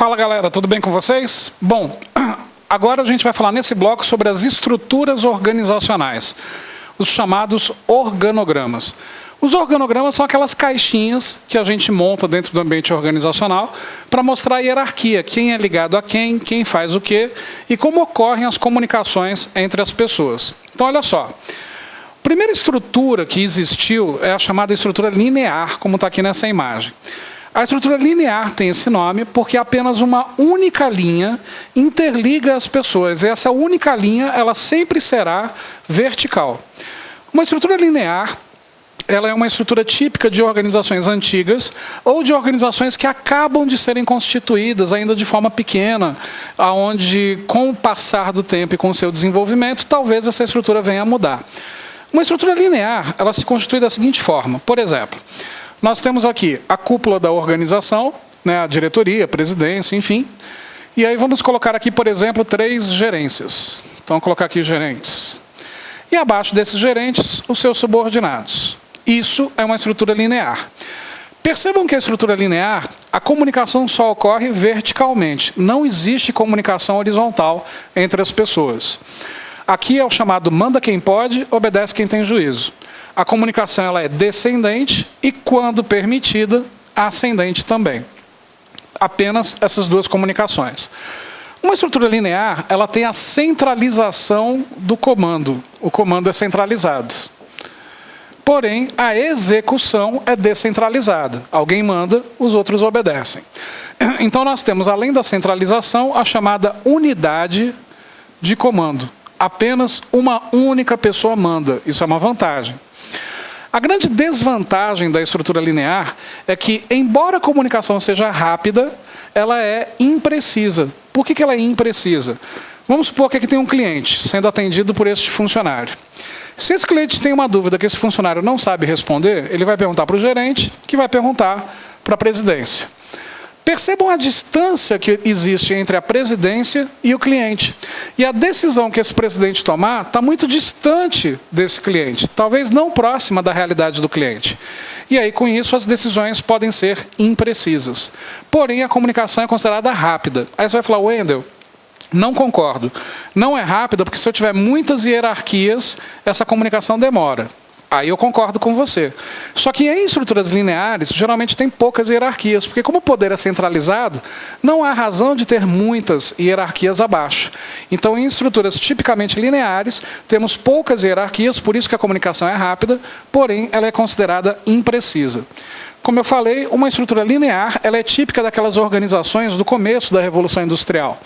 Fala galera, tudo bem com vocês? Bom, agora a gente vai falar nesse bloco sobre as estruturas organizacionais, os chamados organogramas. Os organogramas são aquelas caixinhas que a gente monta dentro do ambiente organizacional para mostrar a hierarquia, quem é ligado a quem faz o quê e como ocorrem as comunicações entre as pessoas. Então olha só, a primeira estrutura que existiu é a chamada estrutura linear, como está aqui nessa imagem. A estrutura linear tem esse nome porque apenas uma única linha interliga as pessoas. E essa única linha ela sempre será vertical. Uma estrutura linear ela é uma estrutura típica de organizações antigas ou de organizações que acabam de serem constituídas ainda de forma pequena, onde com o passar do tempo e com o seu desenvolvimento, talvez essa estrutura venha a mudar. Uma estrutura linear ela se constitui da seguinte forma. Por exemplo, nós temos aqui a cúpula da organização, né, a diretoria, a presidência, enfim. E aí vamos colocar aqui, por exemplo, 3 gerências. Então, vou colocar aqui gerentes. E abaixo desses gerentes, os seus subordinados. Isso é uma estrutura linear. Percebam que a estrutura linear, a comunicação só ocorre verticalmente. Não existe comunicação horizontal entre as pessoas. Aqui é o chamado manda quem pode, obedece quem tem juízo. A comunicação ela é descendente e, quando permitida, ascendente também. Apenas essas duas comunicações. Uma estrutura linear ela tem a centralização do comando. O comando é centralizado. Porém, a execução é descentralizada. Alguém manda, os outros obedecem. Então, nós temos, além da centralização, a chamada unidade de comando. Apenas uma única pessoa manda. Isso é uma vantagem. A grande desvantagem da estrutura linear é que, embora a comunicação seja rápida, ela é imprecisa. Por que ela é imprecisa? Vamos supor que aqui tem um cliente sendo atendido por este funcionário. Se esse cliente tem uma dúvida que esse funcionário não sabe responder, ele vai perguntar para o gerente, que vai perguntar para a presidência. Percebam a distância que existe entre a presidência e o cliente. E a decisão que esse presidente tomar está muito distante desse cliente, talvez não próxima da realidade do cliente. E aí, com isso, as decisões podem ser imprecisas. Porém, a comunicação é considerada rápida. Aí você vai falar, Wendel, não concordo. Não é rápida porque se eu tiver muitas hierarquias, essa comunicação demora. Aí eu concordo com você. Só que em estruturas lineares, geralmente tem poucas hierarquias, porque como o poder é centralizado, não há razão de ter muitas hierarquias abaixo. Então, em estruturas tipicamente lineares, temos poucas hierarquias, por isso que a comunicação é rápida, porém, ela é considerada imprecisa. Como eu falei, uma estrutura linear ela é típica daquelas organizações do começo da Revolução Industrial.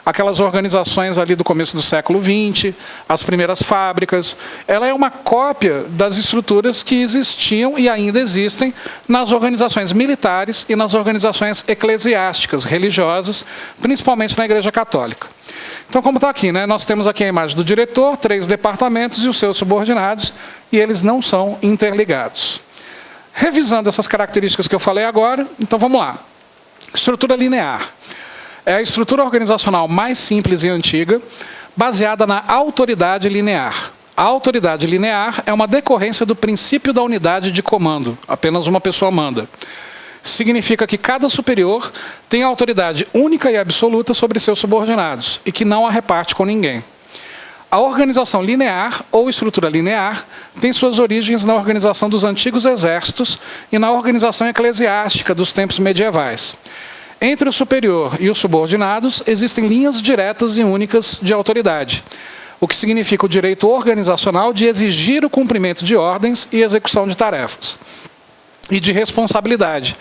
Aquelas organizações ali do começo do século XX, as primeiras fábricas. Ela é uma cópia das estruturas que existiam e ainda existem nas organizações militares e nas organizações eclesiásticas, religiosas, principalmente na Igreja Católica. Então, como está aqui, né, nós temos aqui a imagem do diretor, 3 departamentos e os seus subordinados, e eles não são interligados. Revisando essas características que eu falei agora, então vamos lá. Estrutura linear. É a estrutura organizacional mais simples e antiga, baseada na autoridade linear. A autoridade linear é uma decorrência do princípio da unidade de comando. Apenas uma pessoa manda. Significa que cada superior tem autoridade única e absoluta sobre seus subordinados e que não a reparte com ninguém. A organização linear, ou estrutura linear, tem suas origens na organização dos antigos exércitos e na organização eclesiástica dos tempos medievais. Entre o superior e os subordinados, existem linhas diretas e únicas de autoridade, o que significa o direito organizacional de exigir o cumprimento de ordens e execução de tarefas, e de responsabilidade,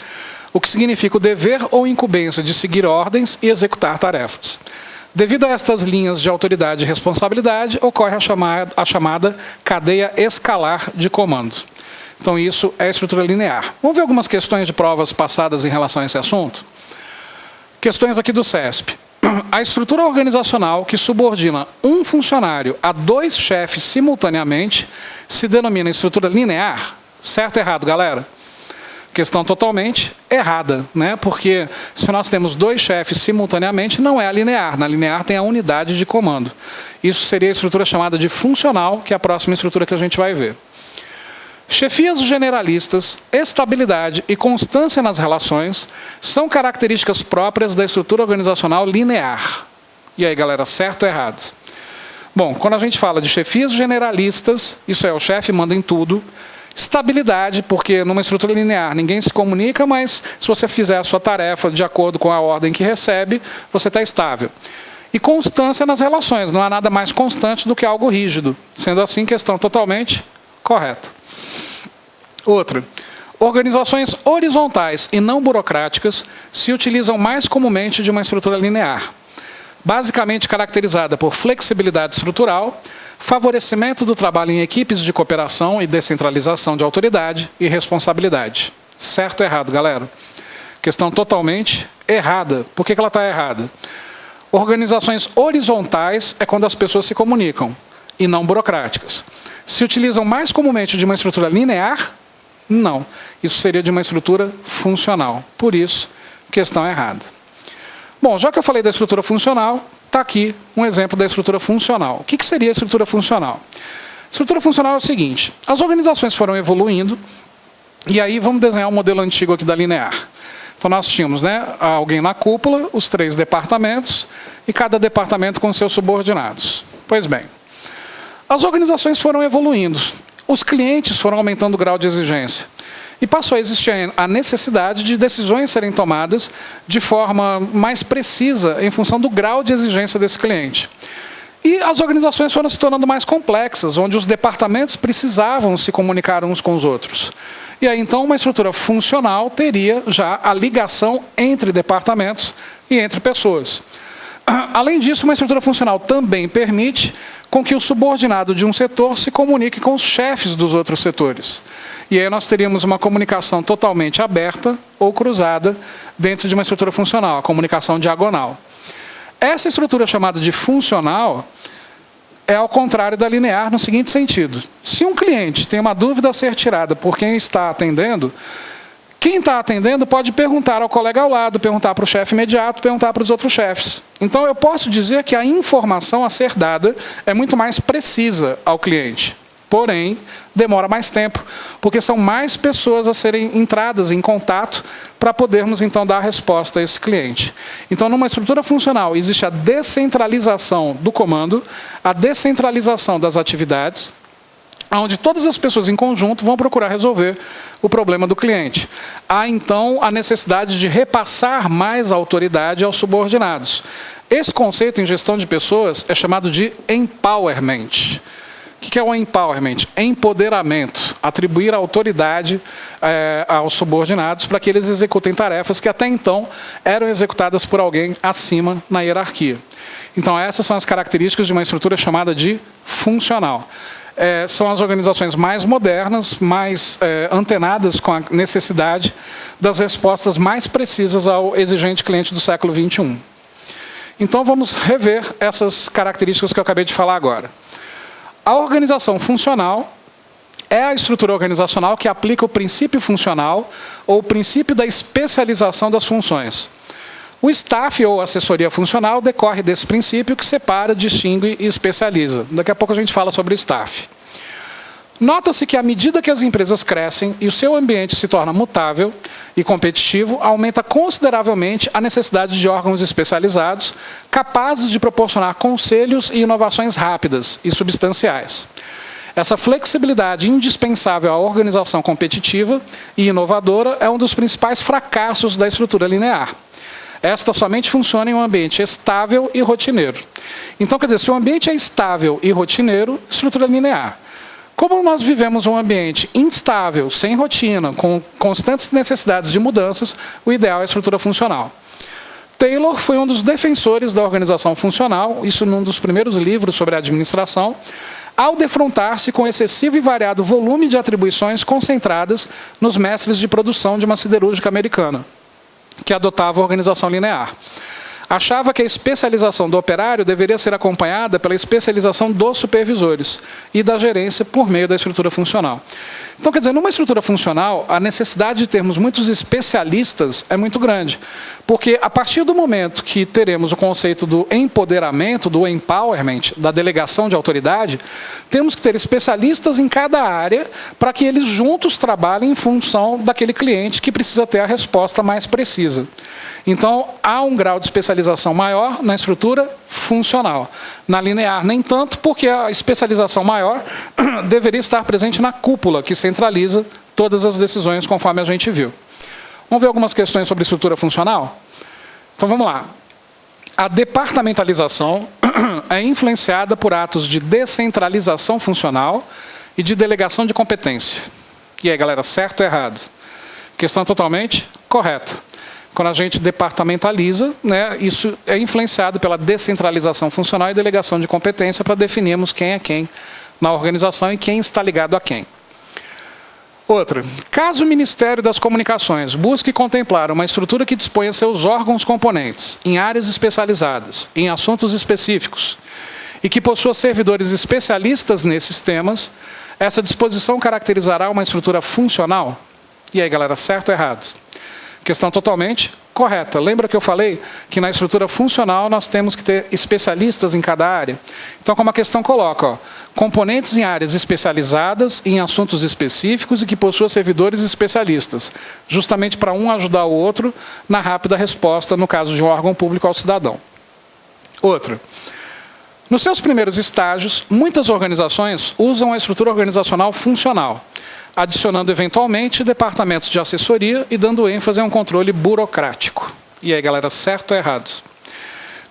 o que significa o dever ou incumbência de seguir ordens e executar tarefas. Devido a estas linhas de autoridade e responsabilidade, ocorre a chamada cadeia escalar de comando. Então, isso é a estrutura linear. Vamos ver algumas questões de provas passadas em relação a esse assunto? Questões aqui do CESP. A estrutura organizacional que subordina um funcionário a 2 chefes simultaneamente se denomina estrutura linear? Certo ou errado, galera? Questão totalmente errada, né? Porque se nós temos 2 chefes simultaneamente, não é a linear. Na linear tem a unidade de comando. Isso seria a estrutura chamada de funcional, que é a próxima estrutura que a gente vai ver. Chefias generalistas, estabilidade e constância nas relações são características próprias da estrutura organizacional linear. E aí, galera, certo ou errado? Bom, quando a gente fala de chefias generalistas, isso é, o chefe manda em tudo. Estabilidade, porque numa estrutura linear ninguém se comunica, mas se você fizer a sua tarefa de acordo com a ordem que recebe, você está estável. E constância nas relações, não há nada mais constante do que algo rígido. Sendo assim, questão totalmente correta. Outra. Organizações horizontais e não burocráticas se utilizam mais comumente de uma estrutura linear, basicamente caracterizada por flexibilidade estrutural, favorecimento do trabalho em equipes de cooperação e descentralização de autoridade e responsabilidade. Certo ou errado, galera? Questão totalmente errada. Por que ela está errada? Organizações horizontais é quando as pessoas se comunicam, e não burocráticas. Se utilizam mais comumente de uma estrutura linear? Não. Isso seria de uma estrutura funcional. Por isso, questão errada. Bom, já que eu falei da estrutura funcional, está aqui um exemplo da estrutura funcional. O que seria a estrutura funcional? A estrutura funcional é o seguinte: as organizações foram evoluindo, e aí vamos desenhar um modelo antigo aqui da linear. Então nós tínhamos, né, alguém na cúpula, os 3 departamentos, e cada departamento com seus subordinados. Pois bem, as organizações foram evoluindo, os clientes foram aumentando o grau de exigência, e passou a existir a necessidade de decisões serem tomadas de forma mais precisa em função do grau de exigência desse cliente. E as organizações foram se tornando mais complexas, onde os departamentos precisavam se comunicar uns com os outros. E aí, então, uma estrutura funcional teria já a ligação entre departamentos e entre pessoas. Além disso, uma estrutura funcional também permite com que o subordinado de um setor se comunique com os chefes dos outros setores. E aí nós teríamos uma comunicação totalmente aberta ou cruzada dentro de uma estrutura funcional, a comunicação diagonal. Essa estrutura chamada de funcional é ao contrário da linear no seguinte sentido: se um cliente tem uma dúvida a ser tirada por quem está atendendo, quem está atendendo pode perguntar ao colega ao lado, perguntar para o chefe imediato, perguntar para os outros chefes. Então eu posso dizer que a informação a ser dada é muito mais precisa ao cliente. Porém, demora mais tempo, porque são mais pessoas a serem entradas em contato para podermos, então, dar a resposta a esse cliente. Então, numa estrutura funcional, existe a descentralização do comando, a descentralização das atividades, onde todas as pessoas em conjunto vão procurar resolver o problema do cliente. Há, então, a necessidade de repassar mais autoridade aos subordinados. Esse conceito em gestão de pessoas é chamado de empowerment. O que é o empowerment? Empoderamento. Atribuir autoridade aos subordinados para que eles executem tarefas que até então eram executadas por alguém acima na hierarquia. Então essas são as características de uma estrutura chamada de funcional. São as organizações mais modernas, mais antenadas com a necessidade das respostas mais precisas ao exigente cliente do século XXI. Então vamos rever essas características que eu acabei de falar agora. A organização funcional é a estrutura organizacional que aplica o princípio funcional ou o princípio da especialização das funções. O staff ou assessoria funcional decorre desse princípio que separa, distingue e especializa. Daqui a pouco a gente fala sobre o staff. Nota-se que à medida que as empresas crescem e o seu ambiente se torna mutável e competitivo, aumenta consideravelmente a necessidade de órgãos especializados capazes de proporcionar conselhos e inovações rápidas e substanciais. Essa flexibilidade indispensável à organização competitiva e inovadora é um dos principais fracassos da estrutura linear. Esta somente funciona em um ambiente estável e rotineiro. Então, quer dizer, se o ambiente é estável e rotineiro, estrutura linear. Como nós vivemos um ambiente instável, sem rotina, com constantes necessidades de mudanças, o ideal é a estrutura funcional. Taylor foi um dos defensores da organização funcional, isso num dos primeiros livros sobre a administração, ao defrontar-se com excessivo e variado volume de atribuições concentradas nos mestres de produção de uma siderúrgica americana, que adotava a organização linear. Achava que a especialização do operário deveria ser acompanhada pela especialização dos supervisores e da gerência por meio da estrutura funcional. Então, quer dizer, numa estrutura funcional, a necessidade de termos muitos especialistas é muito grande. Porque a partir do momento que teremos o conceito do empoderamento, do empowerment, da delegação de autoridade, temos que ter especialistas em cada área para que eles juntos trabalhem em função daquele cliente que precisa ter a resposta mais precisa. Então, há um grau de especialização maior na estrutura funcional. Na linear, nem tanto, porque a especialização maior deveria estar presente na cúpula, que centraliza todas as decisões, conforme a gente viu. Vamos ver algumas questões sobre estrutura funcional? Então, vamos lá. A departamentalização é influenciada por atos de descentralização funcional e de delegação de competência. E aí, galera, certo ou errado? Questão totalmente correta. Quando a gente departamentaliza, né, isso é influenciado pela descentralização funcional e delegação de competência para definirmos quem é quem na organização e quem está ligado a quem. Outra, caso o Ministério das Comunicações busque contemplar uma estrutura que disponha seus órgãos componentes em áreas especializadas, em assuntos específicos, e que possua servidores especialistas nesses temas, essa disposição caracterizará uma estrutura funcional? E aí, galera, certo ou errado? Questão totalmente correta. Lembra que eu falei que na estrutura funcional nós temos que ter especialistas em cada área? Então, como a questão coloca, ó, componentes em áreas especializadas, em assuntos específicos e que possuam servidores especialistas, justamente para um ajudar o outro na rápida resposta, no caso de um órgão público ao cidadão. Outra. Nos seus primeiros estágios, muitas organizações usam a estrutura organizacional funcional, adicionando eventualmente departamentos de assessoria e dando ênfase a um controle burocrático. E aí, galera, certo ou errado?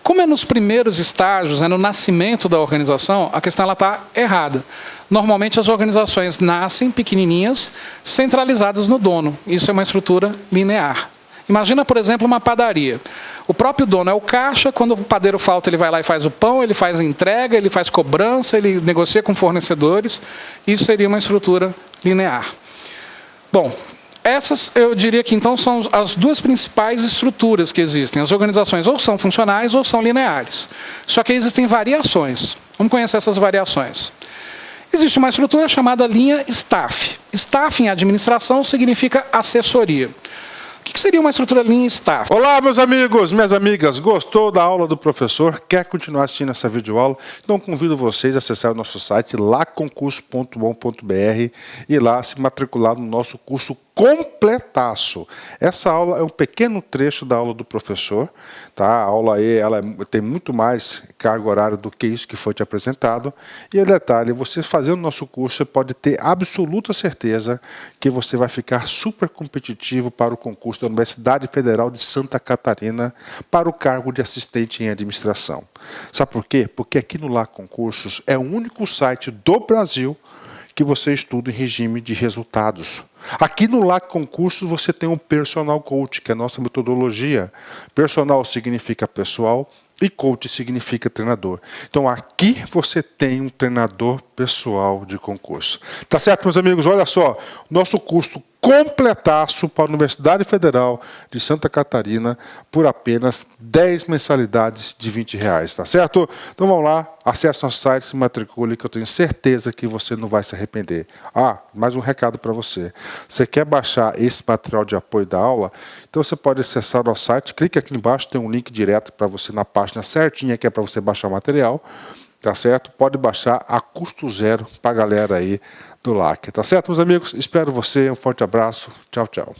Como é nos primeiros estágios, é no nascimento da organização, a questão está errada. Normalmente as organizações nascem pequenininhas, centralizadas no dono. Isso é uma estrutura linear. Imagina, por exemplo, uma padaria. O próprio dono é o caixa, quando o padeiro falta, ele vai lá e faz o pão, ele faz a entrega, ele faz cobrança, ele negocia com fornecedores. Isso seria uma estrutura linear. Bom, essas eu diria que então são as duas principais estruturas que existem. As organizações ou são funcionais ou são lineares. Só que existem variações. Vamos conhecer essas variações. Existe uma estrutura chamada linha staff. Staff em administração significa assessoria. O que seria uma estrutura linha staff? Olá, meus amigos, minhas amigas. Gostou da aula do professor? Quer continuar assistindo essa videoaula? Então convido vocês a acessar o nosso site laconcurso.bom.br e lá se matricular no nosso curso completaço. Essa aula é um pequeno trecho da aula do professor, tá? A aula aí, tem muito mais carga horária do que isso que foi te apresentado. E o detalhe, você fazendo o nosso curso, você pode ter absoluta certeza que você vai ficar super competitivo para o concurso da Universidade Federal de Santa Catarina para o cargo de assistente em administração. Sabe por quê? Porque aqui no Lá Concursos é o único site do Brasil que você estuda em regime de resultados. Aqui no Lá Concursos você tem um Personal Coach, que é a nossa metodologia. Personal significa pessoal e coach significa treinador. Então aqui você tem um treinador pessoal de concurso. Tá certo, meus amigos? Olha só, nosso curso completaço para a Universidade Federal de Santa Catarina por apenas 10 mensalidades de R$20, tá certo? Então vamos lá, acesse nosso site, se matricule, que eu tenho certeza que você não vai se arrepender. Ah, mais um recado para você. Você quer baixar esse material de apoio da aula? Então você pode acessar o nosso site, clique aqui embaixo, tem um link direto para você na página certinha, que é para você baixar o material, tá certo? Pode baixar a custo zero para a galera aí do LAC, tá certo, meus amigos? Espero você, um forte abraço, tchau, tchau.